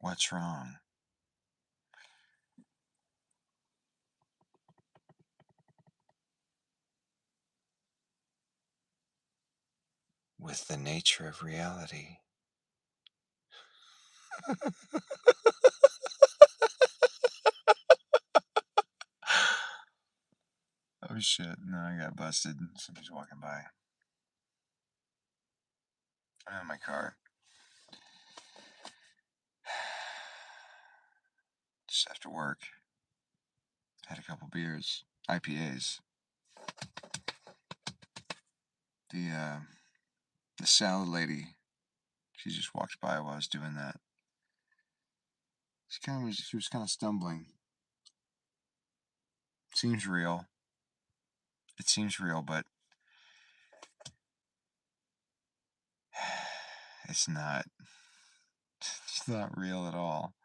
What's wrong with the nature of reality? Oh shit, no, I got busted. Somebody's walking by. I'm in my car. Just after work. Had a couple beers. IPAs. The salad lady, she just walked by while I was doing that. She was kind of stumbling. Seems real. It seems real, but it's not. It's not real at all.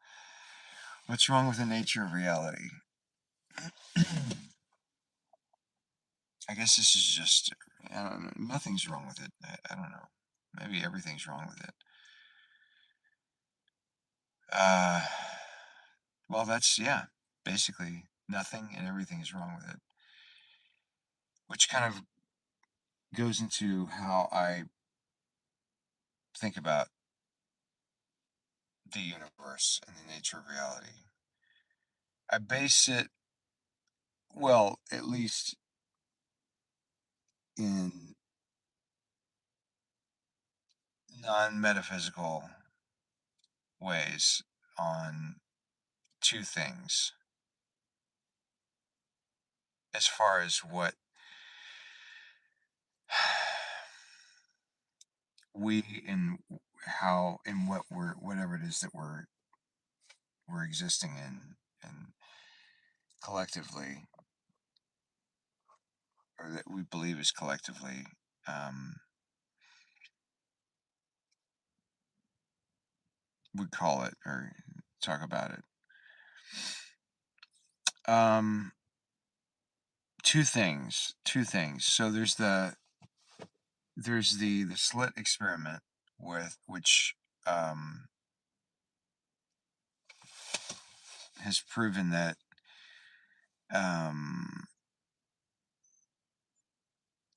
What's wrong with the nature of reality? I guess this is just, I don't know, nothing's wrong with it. I don't know. Maybe everything's wrong with it. Uh, well, that's, yeah, basically nothing and everything is wrong with it. Which kind of goes into how I think about the universe and the nature of reality. I base it, well, at least in non metaphysical ways, on two things as far as what we and how and what we're whatever it is that we're existing in and collectively, or that we believe is collectively, um, would call it or talk about it. um two things. So there's the slit experiment, with which um has proven that, um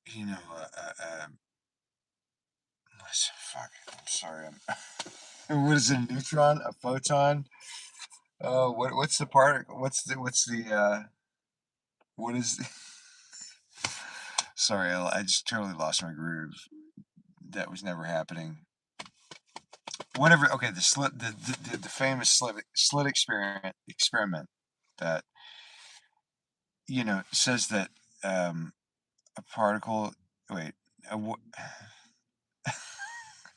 you know fuck, I'm sorry, what is it, a neutron, a photon? What's the part? What is? Sorry, I just totally lost my groove. That was never happening. Whatever. Okay, the famous slit experiment that says that, um, a particle. Wait, a,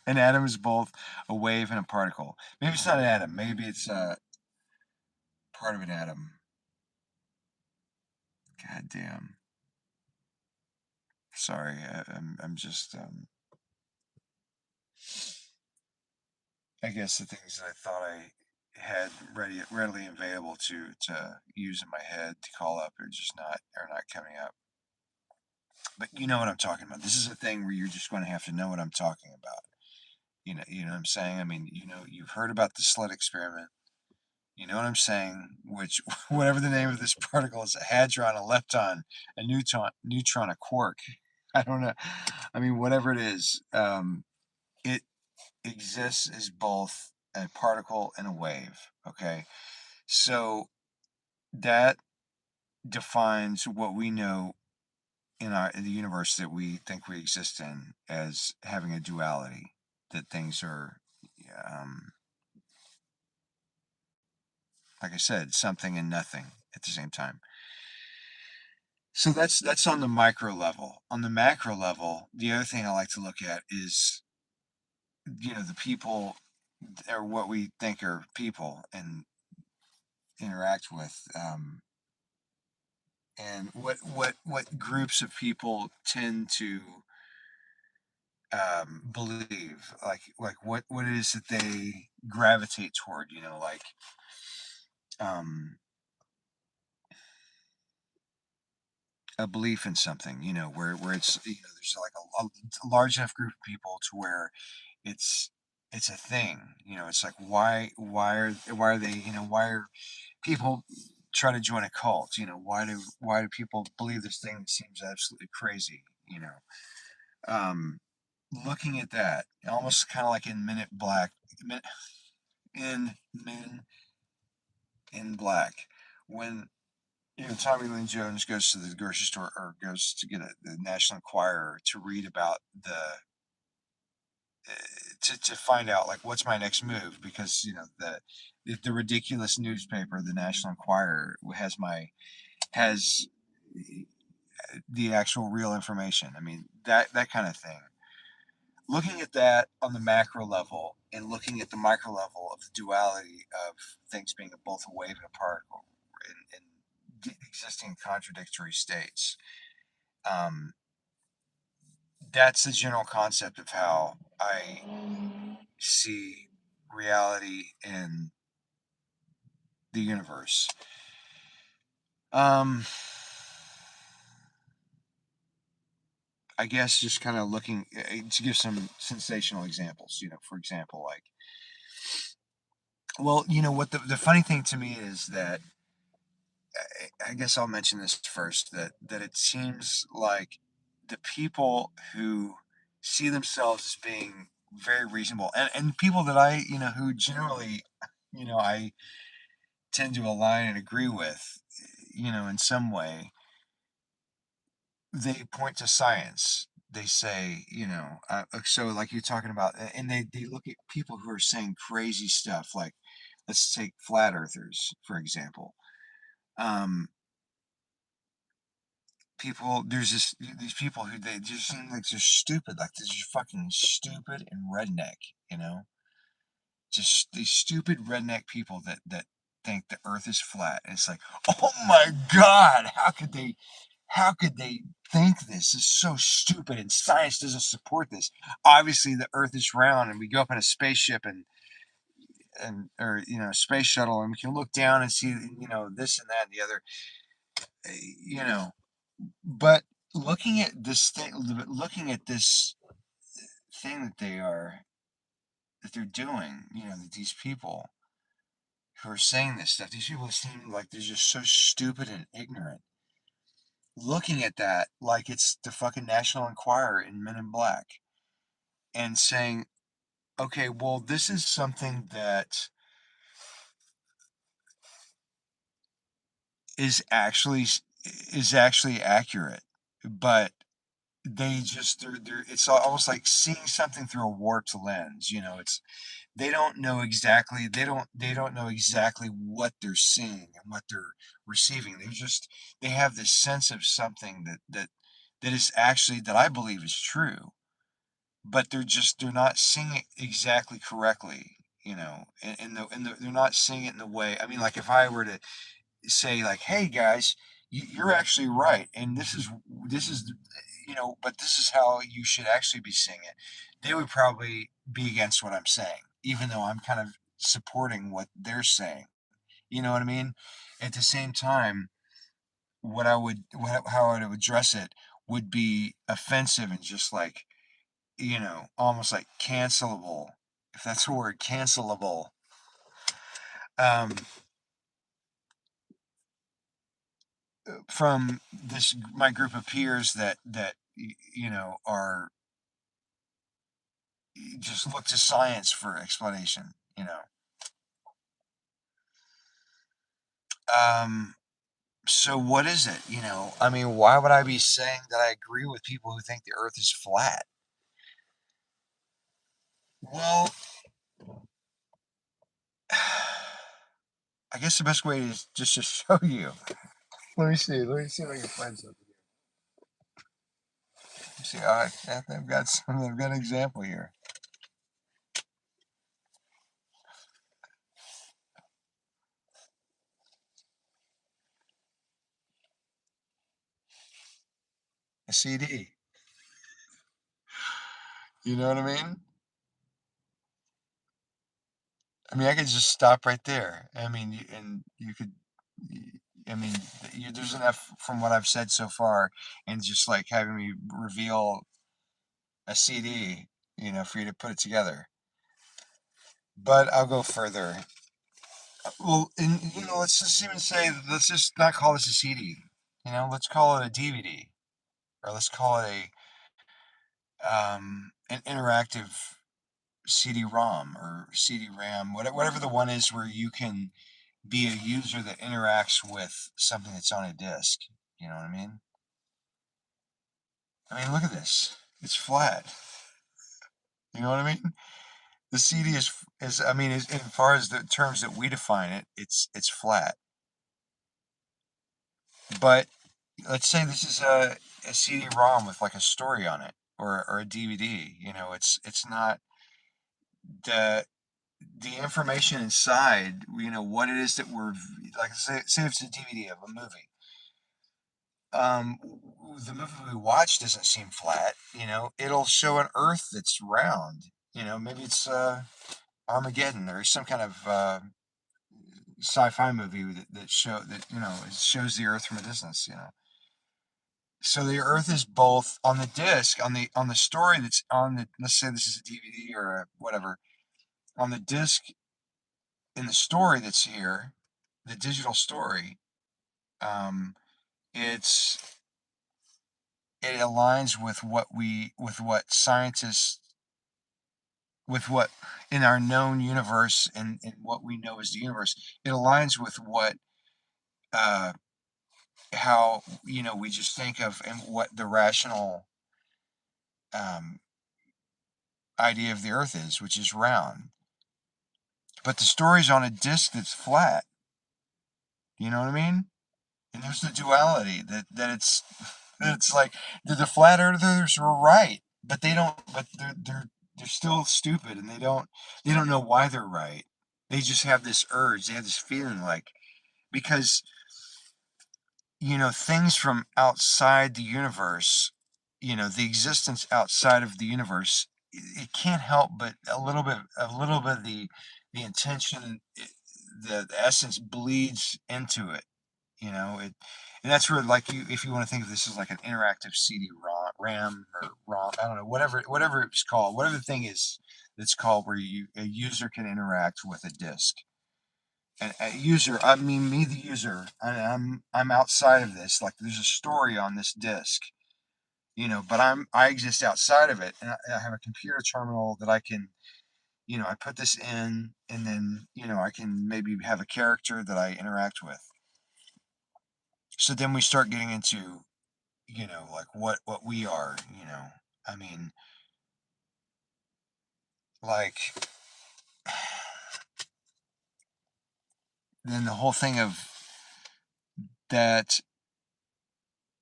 an atom is both a wave and a particle. Maybe it's not an atom. Maybe it's part of an atom. God damn. Sorry, I'm just I guess the things that I thought I had readily available to use in my head to call up are not coming up. But you know what I'm talking about. This is a thing where you're just going to have to know what I'm talking about. You know what I'm saying? I mean, you've heard about the slit experiment. You know what I'm saying? Which, whatever the name of this particle is, a hadron, a lepton, a neutron, a quark. I don't know. I mean, whatever it is, it exists as both a particle and a wave. Okay, so that defines what we know in the universe that we think we exist in as having a duality. That things are, um, like I said, something and nothing at the same time. So that's on the micro level. On the macro level, the other thing I like to look at is, the people, or what we think are people and interact with, and what groups of people tend to, believe, like what it is that they gravitate toward, like, um, a belief in something, where it's, there's like a large enough group of people to where it's it's a thing. It's like why are they, why are people try to join a cult? Why do people believe this thing that seems absolutely crazy? Um, Looking at that, almost kind of like in Men in Black, when Tommy Lee Jones goes to the grocery store or goes to get the National Enquirer to read about to find out like what's my next move, because the ridiculous newspaper, the National Enquirer, has the actual real information. I mean, that kind of thing. Looking at that on the macro level and looking at the micro level of the duality of things being both a wave and a particle in existing contradictory states. Um, that's the general concept of how I see reality in the universe. Um, I guess just kind of looking to give some sensational examples. For example, like, well, what the funny thing to me is that I guess I'll mention this first, that it seems like the people who see themselves as being very reasonable, and people that who generally, I tend to align and agree with, in some way, they point to science. They say, so like you're talking about, and they look at people who are saying crazy stuff, like, let's take flat earthers, for example. Um, these people who they just seem like they're stupid, like they're just fucking stupid and redneck, you know? Just these stupid redneck people that think the earth is flat. And it's like, oh my God, how could they think this is so stupid and science doesn't support this? Obviously the earth is round and we go up in a spaceship or a space shuttle and we can look down and see this and that and the other, you know but looking at this thing that they're doing, that these people who are saying this stuff, these people seem like they're just so stupid and ignorant. Looking at that like it's the fucking National Enquirer in Men in Black and saying, okay, well, this is something that is actually is actually accurate, but they're it's almost like seeing something through a warped lens. They don't know exactly what they're seeing and what they're receiving. They have this sense of something that is actually, that I believe is true, but they're not seeing it exactly correctly, they're not seeing it in the way. I mean, like, if I were to say, like, hey guys, you're actually right, and this is but this is how you should actually be seeing it, they would probably be against what I'm saying, even though I'm kind of supporting what they're saying. You know what I mean? At the same time, how I would address it would be offensive and just like, almost like cancelable, if that's a word, cancelable. Um, from this my group of peers that are just look to science for explanation. Um, so what is it? I mean, why would I be saying that I agree with people who think the Earth is flat? Well, I guess the best way is just to show you. Let me see. Let me see if I can find something. Let me see. I've got an example here. A CD. You know what I mean? I mean, I could just stop right there. I mean, and you could. I mean, there's enough from what I've said so far, and just like having me reveal a CD, for you to put it together. But I'll go further. Well, let's just even say, let's just not call this a CD. Let's call it a DVD, or let's call it an interactive CD-ROM or CD-RAM, whatever the one is where you can be a user that interacts with something that's on a disc. You know what I mean? I mean, look at this. It's flat. You know what I mean? The CD I mean, as far as the terms that we define it, it's flat. But let's say this is a CD-ROM with like a story on it, or a DVD. It's not the information inside. What it is that we're like. Say it's a DVD of a movie. Um, the movie we watch doesn't seem flat. It'll show an Earth that's round. Maybe it's Armageddon or some kind of sci-fi movie that it shows the Earth from a distance. So the Earth is both on the disc, on the story that's on the. Let's say this is a DVD or whatever. On the disc in the story that's here, the digital story, um, it's it aligns with what scientists, with what in our known universe, and what we know as the universe. It aligns with what uh, how we just think of, and what the rational um, idea of the Earth is, which is round. But the story's on a disc that's flat. You know what I mean? And there's the duality that it's like the flat earthers were right, but they don't. But they're still stupid, and they don't know why they're right. They just have this urge. They have this feeling like, because things from outside the universe, the existence outside of the universe, it can't help but a little bit of the intention, the essence bleeds into it. And that's where, like, if you want to think of this as like an interactive CD RAM or ROM, I don't know, whatever it's called, whatever the thing is that's called, where a user can interact with a disk. And a user, I mean me, the user. I'm outside of this. Like, there's a story on this disk, but I exist outside of it, and I have a computer terminal that I can, I put this in, and then I can maybe have a character that I interact with. So then we start getting into, like, what we are. I mean, like, then the whole thing of that,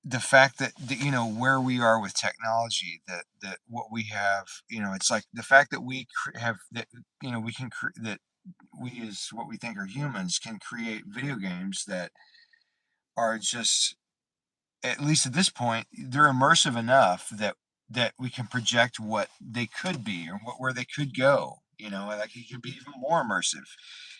the fact that where we are with technology, that what we have, it's like the fact that have that, we can that we, as what we think are humans, can create video games that are just, at least at this point, they're immersive enough that we can project what they could be, or where they could go. Like, it could be even more immersive.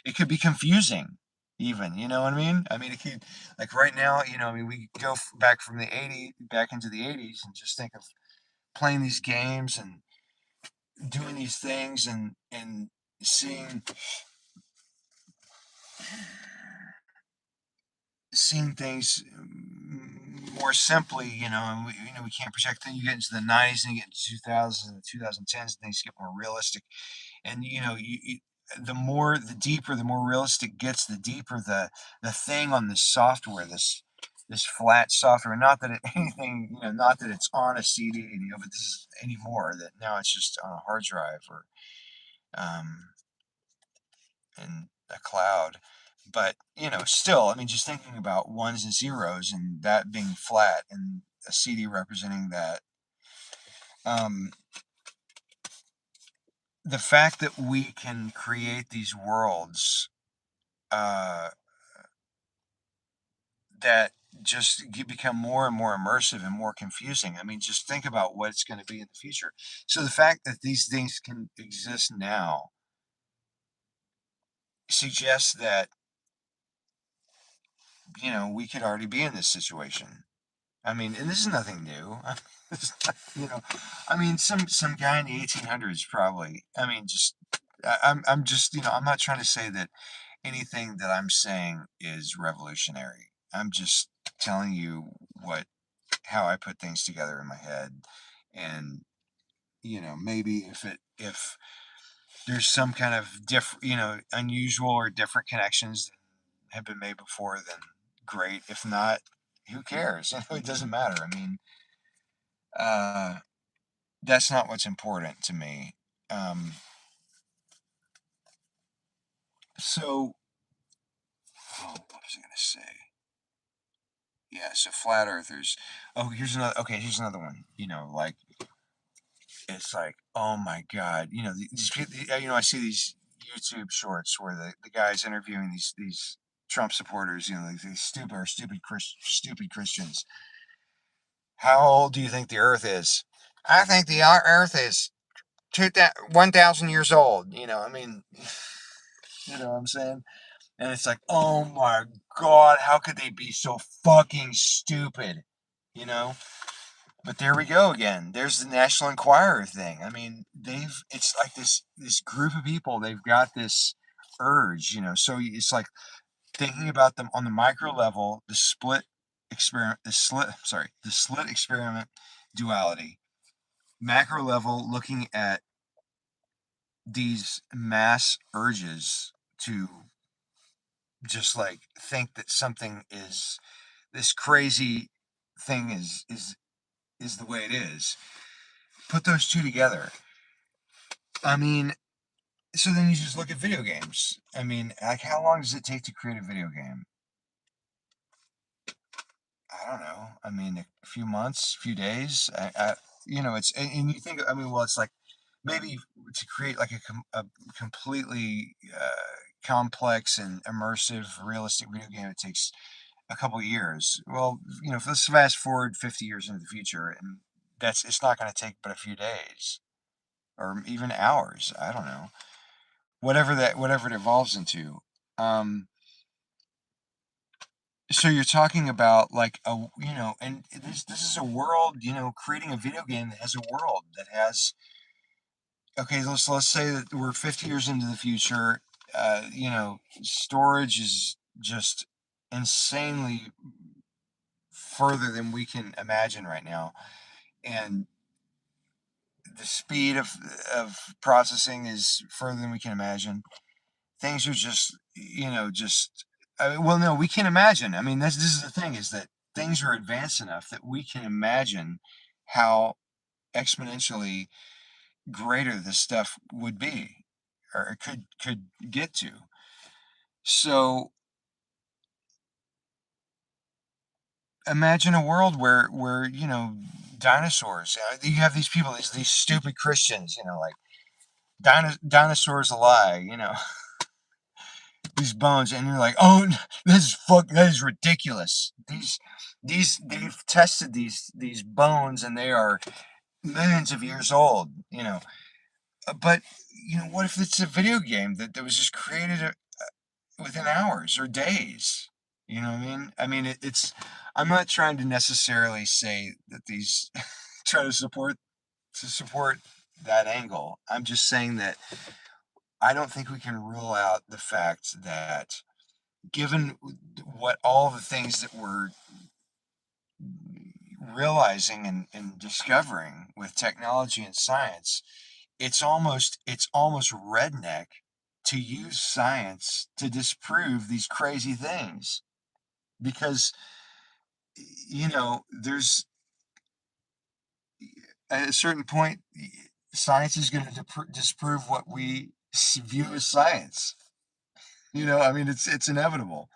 It could be confusing, even. You know what I mean? I mean, it could, like, right now. I mean, we go back from the '80s, back into the '80s, and just think of playing these games and doing these things, and seeing seeing things more simply, and we can't project. Then you get into the '90s, and you get into 2000s and the 2010s, and things get more realistic. And the deeper, the more realistic it gets, the deeper the thing on this software, this flat software. Not that anything, not that it's on a CD, but this is anymore. That now it's just on a hard drive, or um, in a cloud. But still, I mean, just thinking about ones and zeros, and that being flat, and a CD representing that. Um, the fact that we can create these worlds uh, that just become more and more immersive and more confusing. I mean, just think about what it's going to be in the future. So the fact that these things can exist now suggests that we could already be in this situation. I mean, and this is nothing new. It's not, I mean, some guy in the 1800s, probably. I mean, just I'm just, I'm not trying to say that anything that I'm saying is revolutionary. I'm just telling you what how I put things together in my head, and maybe if there's some kind of different, unusual or different connections that have been made before, then great. If not, who cares? It doesn't matter. I mean, uh, that's not what's important to me. Um, so, what was I going to say? Yeah, so flat earthers. Oh, here's another. Okay, here's another one. Like it's like, oh my god, these people. I see these YouTube shorts where the guy's interviewing these Trump supporters. Like these stupid Christians. How old do you think the Earth is? I think the Earth is 1,000 years old. I mean, you know what I'm saying? And it's like, oh my god, how could they be so fucking stupid? You know? But there we go again. There's the National Enquirer thing. I mean, it's like this group of people, they've got this urge, so it's like thinking about them on the micro level, the slit experiment duality. Macro level, looking at these mass urges to just like think that something is this crazy thing is the way it is. Put those two together. I mean, so then you just look at video games. I mean, like, how long does it take to create a video game? I don't know. I mean, a few months, few days. And you think, I mean, well, it's like maybe to create like a completely complex and immersive, realistic video game, it takes a couple years. Well, let's fast forward 50 years into the future, and it's not going to take but a few days or even hours. I don't know. Whatever it evolves into. Um, so you're talking about like and this is a world, creating a video game that has a world that has. Okay, let's say that we're 50 years into the future. Storage is just insanely further than we can imagine right now, and the speed of processing is further than we can imagine. Things are just, well, no, we can imagine. I mean, this is the thing, is that things are advanced enough that we can imagine how exponentially greater this stuff would be, or it could get to. So imagine a world where dinosaurs. You have these people, these stupid Christians, like dinosaurs alive, these bones, and you're like, oh, that is ridiculous. They've tested these bones, and they are millions of years old. But what if it's a video game that was just created within hours or days? You know what I mean? I mean, it's. I'm not trying to necessarily say that these try to support that angle. I'm just saying that I don't think we can rule out the fact that, given what all the things that we're realizing and discovering with technology and science, it's almost redneck to use science to disprove these crazy things, because there's at a certain point, science is going to disprove what we view as science. I mean, it's inevitable.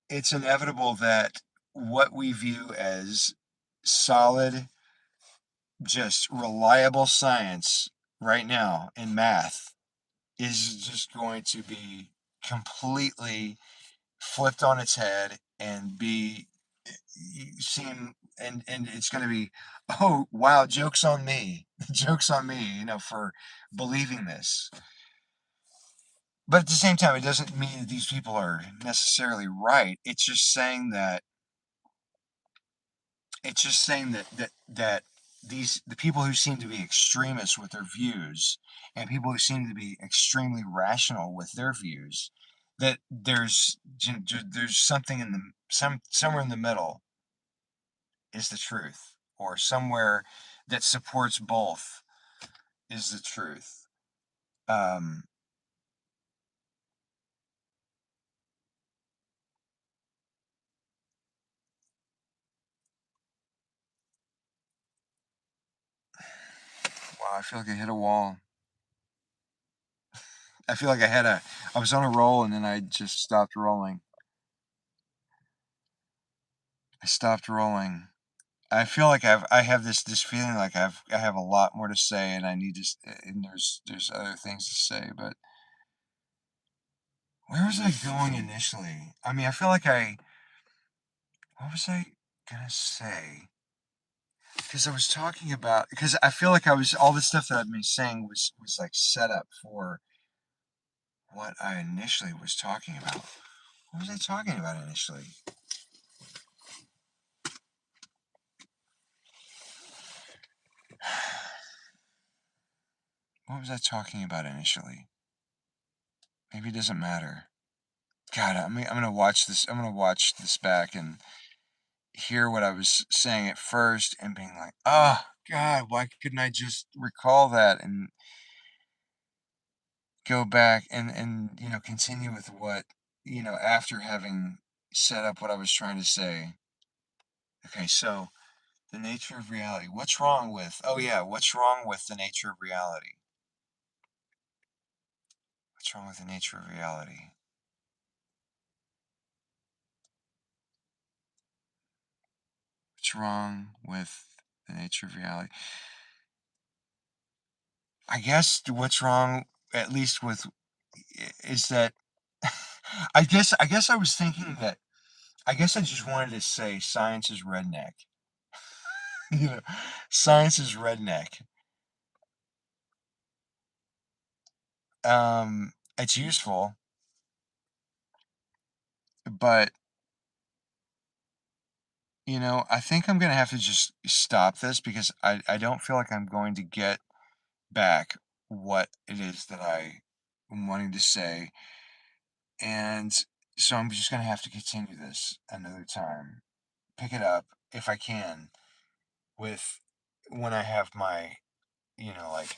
It's inevitable that what we view as solid, just reliable science right now in math is just going to be completely flipped on its head and be seen, and it's going to be, oh wow, jokes on me. Jokes on me, for believing this. But at the same time, it doesn't mean that these people are necessarily right. It's just saying that the people who seem to be extremists with their views and people who seem to be extremely rational with their views, that there's something in the somewhere in the middle is the truth, or somewhere that supports both is the truth. Um, wow, I feel like I hit a wall. I feel like I was on a roll and then I just stopped rolling. I stopped rolling. I feel like I have this feeling like I have a lot more to say and I need to and there's other things to say, but where was I going initially? I mean, I feel like what was I gonna say? Because I was talking about, because I feel like all the stuff that I've been saying was like set up for what I initially was talking about. What was I talking about initially? What was I talking about initially? Maybe it doesn't matter. God, I'm gonna watch this. I'm gonna watch this back and hear what I was saying at first, and being like, "Oh God, why couldn't I just recall that and go back and continue with what after having set up what I was trying to say." Okay, so the nature of reality. What's wrong with? Oh yeah, what's wrong with the nature of reality? What's wrong with the nature of reality? What's wrong with the nature of reality? I guess what's wrong, at least with, is that I guess I was thinking that I guess I just wanted to say science is redneck. you know, Science is redneck. It's useful, but I think I'm gonna have to just stop this because I don't feel like I'm going to get back what it is that I am wanting to say, and so I'm just gonna have to continue this another time. Pick it up if I can with when I have my, like,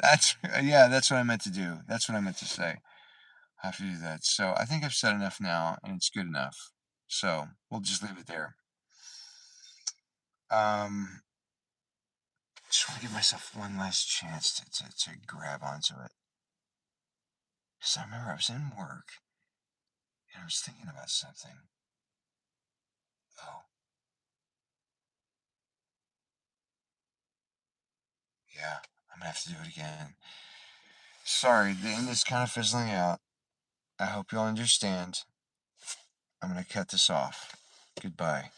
that's yeah, that's what I meant to do. That's what I meant to say. I have to do that. So I think I've said enough now, and it's good enough. So we'll just leave it there. Um, just want to give myself one last chance to grab onto it. Because I remember I was in work and I was thinking about something. Oh, yeah, I'm gonna have to do it again. Sorry, the end is kind of fizzling out. I hope you'll understand. I'm gonna cut this off. Goodbye.